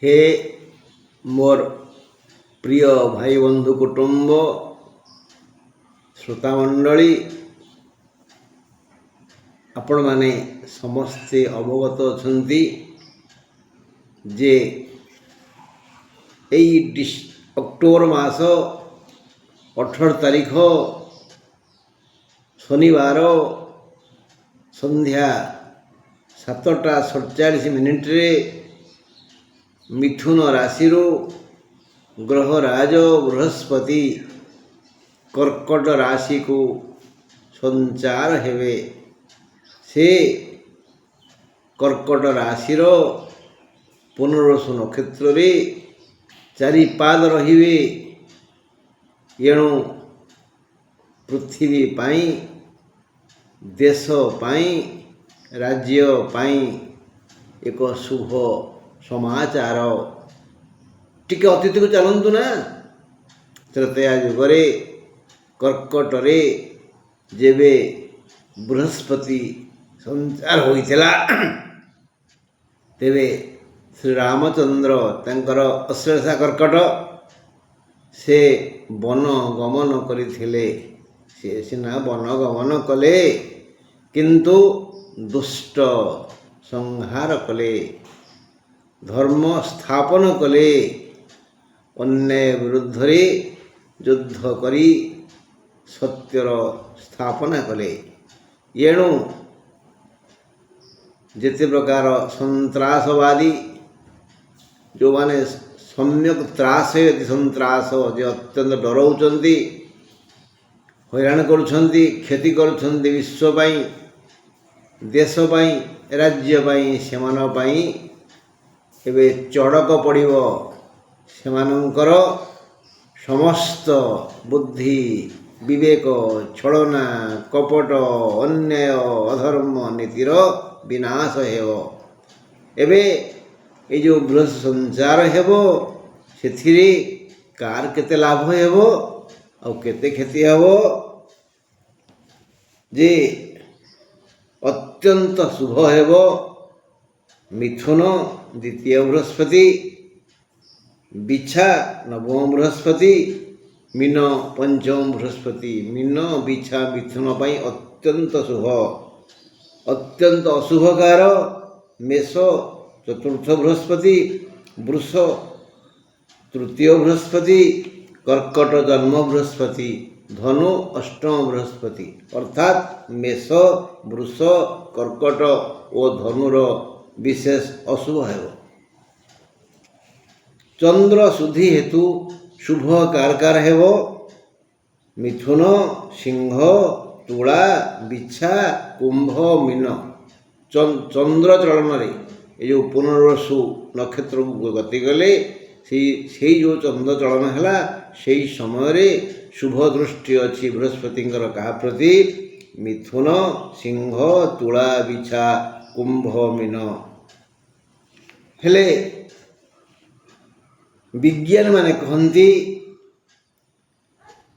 हे मोर प्रिय भाई बंधु कुटुंब श्रोतामंडली आपण माने समस्ते अवगत अछंती जे अक्टोबर मास 18 तारीख शनिवार संध्या 7:47 रे मिथुन राशि ग्रहराज बृहस्पति कर्कट राशि को संचार हेवे। से कर्कट राशिर पुनर्वसु नक्षत्र रे चारिपाद रहिवे। एणु पृथ्वी पाई देश पाई राज्य पाई एक शुभ समाचार। टिके अतिथि को चलतु ना त्रेतया युगरे कर्कटरे जेबे बृहस्पति संचार होइथिला तेबे श्री रामचंद्र तंकर अश्लेषा कर्कट से वन गमन करथिले। से सिना वन गमन कले किंतु दुष्ट संहार कले, धर्म स्थापन कले, अन्याय विरुद्ध रे युद्ध करी सत्यर स्थापना कले। एणु जेते प्रकार संत्रासवादी जो माने सम्यक त्रास संत्रास जे अत्यंत डराउछंती हैरान करुछंती क्षति करुछंती विश्व पाई देश पाई राज्य पाई सेमान पाई एबे चड़क पड़िबो। सेमानंकर समस्त बुद्धि विवेक छलना कपट अन्याय अधर्म नीतिर विनाश हेबो। एबे ये जो बृहस्पति संचार हेबो सेथिरे कार केते लाभ हेबो और केते क्षति हेबो। जे अत्यंत शुभ हेबो मिथुन द्वितीय बृहस्पति, बिछा नवम बृहस्पति, मीन पंचम बृहस्पति। मीन बिछा मिथुन पाई अत्यंत शुभ। अत्यंत अशुभकार मेष चतुर्थ बृहस्पति, वृष तृतीय बृहस्पति, कर्कट जन्म बृहस्पति, धनु अष्टम बृहस्पति। अर्थात मेष वृष कर्कट और धनुर विशेष अशुभ है। चंद्र शुद्धि हेतु शुभ कारकार हेबो। मिथुन सिंह तुला बिछा कुंभ मीन चंद्र चलन रे ये जो पुनर्वसु नक्षत्र को गति गले से जो चंद्र चलन है से समय रे शुभ दृष्टि अच्छी बृहस्पति क्या प्रति मिथुन सिंह तुला बिछा कुंभ मीन। हेले विज्ञान माने कहती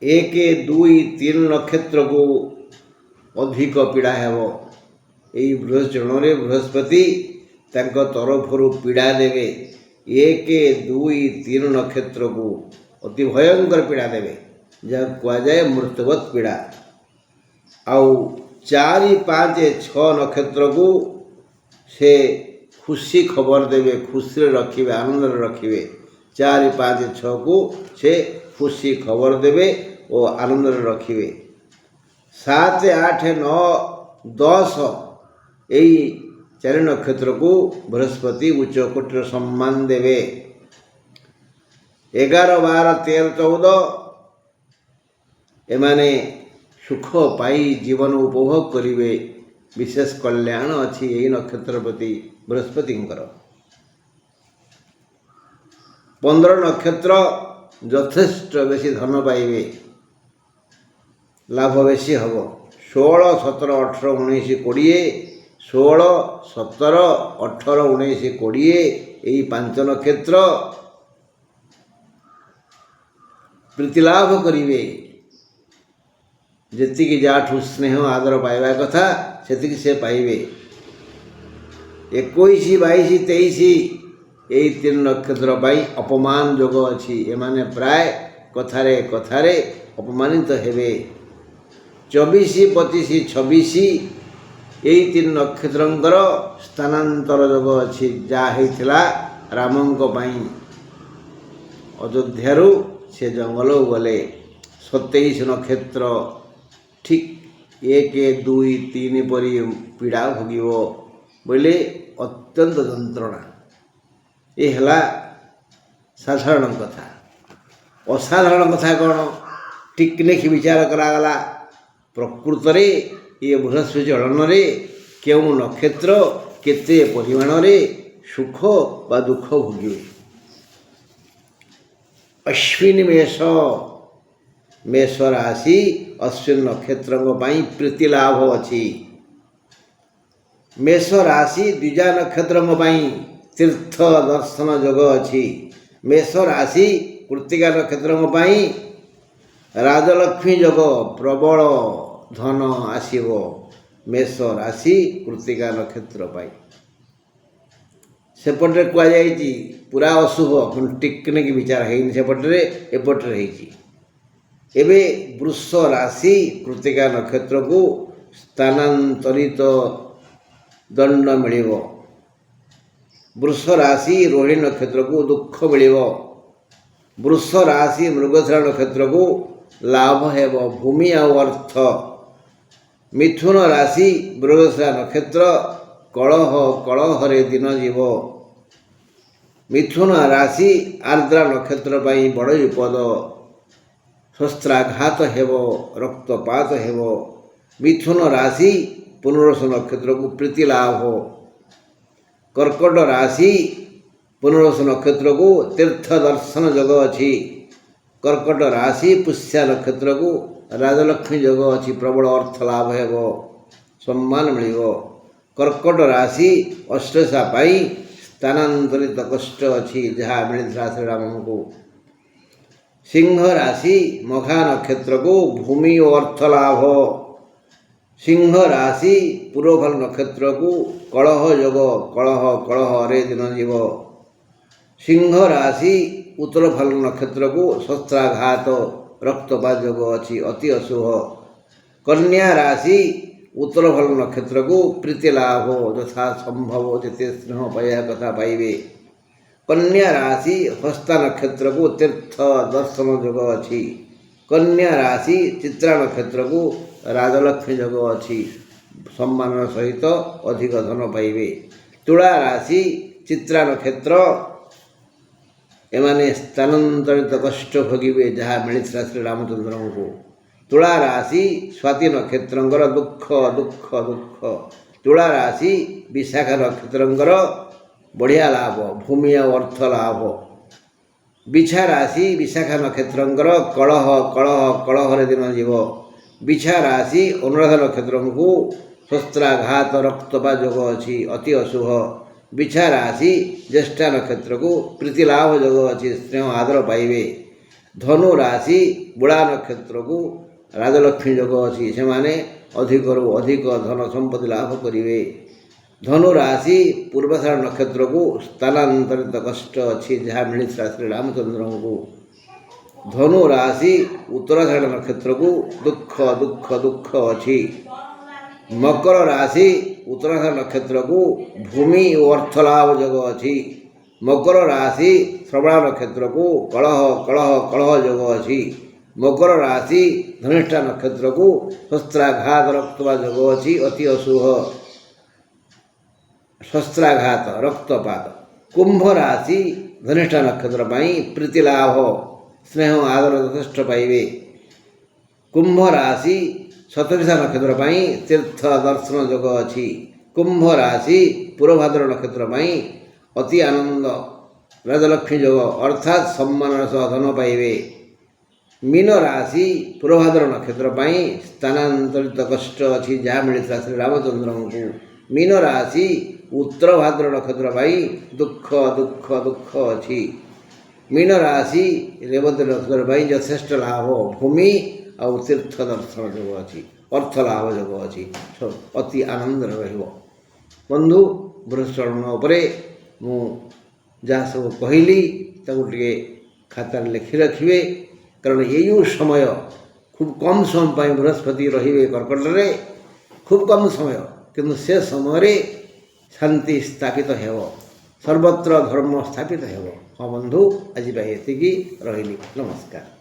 1, 2, 3 नक्षत्र को अधिक पीड़ा हेबो। यही बृहस्पति बृहस्पति तांको तरफरु पीड़ा देवे। 1, 2, 3 नक्षत्र को अति भयंकर पीड़ा देवे जहाँ कह जाए मृत्युवत पीड़ा। आउ 4, 5, 6 नक्षत्र को से खुशी खबर देवे, खुशी रखिए, आनंद रखिए। 4, 5, 6 को से खुशी खबर देवे और आनंद रखिए। 7, 8, 9, 10 यही 4 नक्षत्र को बृहस्पति उच्च कोटिर सम्मान देवे। 11, 12, 13, 14 एमाने सुख पाई जीवन उपभोग करिवे। विशेष कल्याण अच्छी यही नक्षत्र प्रति बृहस्पति। 15 नक्षत्र यथेष्ट बेसी धन पाइबे, लाभ बेसी हम। 16, 17, 18, 19, 20 16, 17, 18, 19, 20 यही 5 नक्षत्र प्रीतिलाभ करिवे। जेतिकी जाठू स्नेह आदर पाइबा कथा सेतिकी से पाइबे। 21, 22, 23 এই ତିନି ନକ୍ଷତ୍ର ପାଇଁ ଅପମାନ ଯୋଗ ଅଛି। ଏମାନେ ପ୍ରାୟ କଥାରେ କଥାରେ ଅପମାନିତ ହେବେ। 24, 25, 26 ଏହି ତିନି ନକ୍ଷତ୍ରଙ୍କର ସ୍ଥାନାନ୍ତର ଯୋଗ ଅଛି, ଯାହା ହେଇଥିଲା ରାମଙ୍କ ପାଇଁ। ଅଯୋଧ୍ୟାରୁ ସେ ଜଙ୍ଗଲକୁ ଗଲେ। 27 ନକ୍ଷତ୍ର ଠିକ୍ 1, 2, 3 ପରି ପୀଡ଼ା ଭୋଗିବ ବୋଇଲେ ଅତ୍ୟନ୍ତ ଯନ୍ତ୍ରଣା। ଏ ହେଲା ସାଧାରଣ କଥା। ଅସାଧାରଣ କଥା କ'ଣ? ଟିକନିକ ବିଚାର କରାଗଲା। ପ୍ରକୃତରେ ଏ ବୃହସ୍ପତି ଚଳନରେ କେଉଁ ନକ୍ଷତ୍ର କେତେ ପରିମାଣରେ ସୁଖ ବା ଦୁଃଖ ଭୋଗିବେ। ଅଶ୍ୱିନୀ ମେଷ ରାଶି ଅଶ୍ୱିନୀ ନକ୍ଷତ୍ରଙ୍କ ପାଇଁ ପ୍ରୀତି ଲାଭ ଅଛି। ମେଷ ରାଶି ଦ୍ୱିଜା ନକ୍ଷତ୍ରଙ୍କ ପାଇଁ ତୀର୍ଥ ଦର୍ଶନ ଯୋଗ ଅଛି। ମେଷ ରାଶି କୃତ୍ତିକା ନକ୍ଷତ୍ରଙ୍କ ପାଇଁ ରାଜଲକ୍ଷ୍ମୀ ଯୋଗ, ପ୍ରବଳ ଧନ ଆସିବ। ମେଷ ରାଶି କୃତ୍ତିକା ନକ୍ଷତ୍ର ପାଇଁ ସେପଟରେ କୁହାଯାଇଛି ପୁରା ଅଶୁଭ, କିନ୍ତୁ ଟିକନିକ ବିଚାର ହେଇନି ସେପଟରେ, ଏପଟରେ ହେଇଛି। ଏବେ ବୃଷ ରାଶି କୃତ୍ତିକା ନକ୍ଷତ୍ରକୁ ସ୍ଥାନାନ୍ତରିତ ଦଣ୍ଡ ମିଳିବ। ବୃଷ ରାଶି ରୋହିଣୀ ନକ୍ଷତ୍ରକୁ ଦୁଃଖ ମିଳିବ। ବୃଷ ରାଶି ମୃଗଶିରା ନକ୍ଷତ୍ରକୁ ଲାଭ ହେବ, ଭୂମି ଆଉ ଅର୍ଥ। ମିଥୁନ ରାଶି ମୃଗଶିରା ନକ୍ଷତ୍ର କଳହରେ ଦିନ ଯିବ। ମିଥୁନ ରାଶି ଆର୍ଦ୍ରା ନକ୍ଷତ୍ର ପାଇଁ ବଡ଼ ବିପଦ, ଶସ୍ତ୍ରାଘାତ ହେବ, ରକ୍ତପାତ ହେବ। ମିଥୁନ ରାଶି ପୁନର୍ବସୁ ନକ୍ଷତ୍ରକୁ ପ୍ରୀତି ଲାଭ। କର୍କଟ ରାଶି ପୁନର୍ବସୁ ନକ୍ଷତ୍ରକୁ ତୀର୍ଥ ଦର୍ଶନ ଯୋଗ ଅଛି। କର୍କଟ ରାଶି ପୁଷ୍ୟା ନକ୍ଷତ୍ରକୁ ରାଜଲକ୍ଷ୍ମୀ ଯୋଗ ଅଛି, ପ୍ରବଳ ଅର୍ଥ ଲାଭ ହେବ, ସମ୍ମାନ ମିଳିବ। କର୍କଟ ରାଶି ଅଶ୍ଳେଷା ପାଇଁ ସ୍ଥାନାନ୍ତରିତ କଷ୍ଟ ଅଛି, ଯାହା ମିଳିଥିଲା ଶ୍ରୀରାମଙ୍କୁ। ସିଂହ ରାଶି ମଘା ନକ୍ଷତ୍ରକୁ ଭୂମି ଓ ଅର୍ଥ ଲାଭ। ସିଂହ ରାଶି ପୂର୍ବଫାଲ ନକ୍ଷତ୍ରକୁ କଳହ ଯୋଗ, କଳହରେ ଦିନ ଯିବ। ସିଂହ ରାଶି ଉତ୍ତରଫାଲ ନକ୍ଷତ୍ରକୁ ଶସ୍ତ୍ରାଘାତ, ରକ୍ତପାତ ଯୋଗ ଅଛି, ଅତି ଅଶୁଭ। କନ୍ୟା ରାଶି ଉତ୍ତରଫାଲ ନକ୍ଷତ୍ରକୁ ପ୍ରୀତି ଲାଭ, ଯଥା ସମ୍ଭବ ଯେତେ ସ୍ନେହ ପାଇବା କଥା ପାଇବେ। କନ୍ୟା ରାଶି ହସ୍ତା ନକ୍ଷତ୍ରକୁ ତୀର୍ଥ ଦର୍ଶନ ଯୋଗ ଅଛି। କନ୍ୟା ରାଶି ଚିତ୍ରା ନକ୍ଷତ୍ରକୁ ରାଜଲକ୍ଷ୍ମୀ ଯୋଗ ଅଛି, ସମ୍ମାନର ସହିତ ଅଧିକ ଧନ ପାଇବେ। ତୁଳା ରାଶି ଚିତ୍ରା ନକ୍ଷତ୍ର ଏମାନେ ସ୍ଥାନାନ୍ତରିତ କଷ୍ଟ ଭୋଗିବେ, ଯାହା ମିଳିଥିଲା ଶ୍ରୀରାମଚନ୍ଦ୍ରଙ୍କୁ। ତୁଳା ରାଶି ସ୍ୱାତି ନକ୍ଷତ୍ରଙ୍କର ଦୁଃଖ ଦୁଃଖ ଦୁଃଖ। ତୁଳା ରାଶି ବିଶାଖା ନକ୍ଷତ୍ରଙ୍କର ବଢ଼ିଆ ଲାଭ, ଭୂମି ଆଉ ଅର୍ଥ ଲାଭ। ବିଛା ରାଶି ବିଶାଖା ନକ୍ଷତ୍ରଙ୍କର କଳହରେ ଦିନ ଯିବ। ବିଛା ରାଶି ଅନୁରାଧା ନକ୍ଷତ୍ରଙ୍କୁ ଶସ୍ତ୍ରାଘାତ, ରକ୍ତପାତ ଯୋଗ ଅଛି, ଅତି ଅଶୁଭ। ବିଛା ରାଶି ଜ୍ୟେଷ୍ଠା ନକ୍ଷତ୍ରକୁ ପ୍ରୀତି ଲାଭ ଯୋଗ ଅଛି, ସ୍ନେହ ଆଦର ପାଇବେ। ଧନୁ ରାଶି ବୁଳା ନକ୍ଷତ୍ରକୁ ରାଜଲକ୍ଷ୍ମୀ ଯୋଗ ଅଛି, ସେମାନେ ଅଧିକରୁ ଅଧିକ ଧନ ସମ୍ପତ୍ତି ଲାଭ କରିବେ। ଧନୁ ରାଶି ପୂର୍ବଷାଢ଼ ନକ୍ଷତ୍ରକୁ ସ୍ଥାନାନ୍ତରିତ କଷ୍ଟ ଅଛି, ଯାହା ମିଳିଥିଲା ଶ୍ରୀରାମଚନ୍ଦ୍ରଙ୍କୁ। ଧନୁ ରାଶି ଉତ୍ତରାଷାଢ଼ ନକ୍ଷତ୍ରକୁ ଦୁଃଖ ଦୁଃଖ ଦୁଃଖ ଅଛି। ମକର ରାଶି ଉତ୍ତରାଷାଢ଼ ନକ୍ଷତ୍ରକୁ ଭୂମି ଓ ଅର୍ଥ ଲାଭ ଯୋଗ ଅଛି। ମକର ରାଶି ଶ୍ରବଣ ନକ୍ଷତ୍ରକୁ କଳହ ଯୋଗ ଅଛି। ମକର ରାଶି ଧନିଷ୍ଠା ନକ୍ଷତ୍ରକୁ ଶସ୍ତ୍ରାଘାତ, ରକ୍ତପାତ ଯୋଗ ଅଛି, ଅତି ଅଶୁଭ। ଶସ୍ତ୍ରାଘାତ, ରକ୍ତପାତ। କୁମ୍ଭ ରାଶି ଧନିଷ୍ଠା ନକ୍ଷତ୍ର ପାଇଁ ପ୍ରୀତି ଲାଭ, ସ୍ନେହ ଆଦର ଯଥେଷ୍ଟ ପାଇବେ। କୁମ୍ଭ ରାଶି ଶତଭିଷା ନକ୍ଷତ୍ର ପାଇଁ ତୀର୍ଥ ଦର୍ଶନ ଯୋଗ ଅଛି। କୁମ୍ଭ ରାଶି ପୂର୍ବଭାଦ୍ର ନକ୍ଷତ୍ର ପାଇଁ ଅତି ଆନନ୍ଦ, ରାଜଲକ୍ଷ୍ମୀ ଯୋଗ, ଅର୍ଥାତ୍ ସମ୍ମାନର ସହ ଧନ ପାଇବେ। ମୀନ ରାଶି ପୂର୍ବଭାଦ୍ର ନକ୍ଷତ୍ର ପାଇଁ ସ୍ଥାନାନ୍ତରିତ କଷ୍ଟ ଅଛି, ଯାହା ମିଳିଥିଲା ଶ୍ରୀରାମଚନ୍ଦ୍ରଙ୍କୁ। ମୀନ ରାଶି ଉତ୍ତର ଭାଦ୍ର ନକ୍ଷତ୍ର ପାଇଁ ଦୁଃଖ ଦୁଃଖ ଦୁଃଖ ଅଛି। ମୀନ ରାଶି ରେବତୀ ନକ୍ଷତ୍ର ପାଇଁ ଯଥେଷ୍ଟ ଲାଭ, ଭୂମି ଆଉ ତୀର୍ଥ ଦର୍ଶନ ଯୋଗ ଅଛି, ଅର୍ଥ ଲାଭ ଯୋଗ ଅଛି, ଅତି ଆନନ୍ଦରେ ରହିବ। ବନ୍ଧୁ, ବୃହସ୍ପତି ଚଳନ ଉପରେ ମୁଁ ଯାହା ସବୁ କହିଲି ତାକୁ ଟିକେ ଖାତାରେ ଲେଖି ରଖିବେ, କାରଣ ଏଇ ଯେଉଁ ସମୟ ଖୁବ୍ କମ୍ ସମୟ ପାଇଁ ବୃହସ୍ପତି ରହିବେ କର୍କଟରେ, ଖୁବ୍ କମ୍ ସମୟ, କିନ୍ତୁ ସେ ସମୟରେ ଶାନ୍ତି ସ୍ଥାପିତ ହେବ, ସର୍ବତ୍ର ଧର୍ମ ସ୍ଥାପିତ ହେବ। ହଁ ବନ୍ଧୁ, ଆଜି ପାଇଁ ଏତିକି, ରହିଲି, ନମସ୍କାର।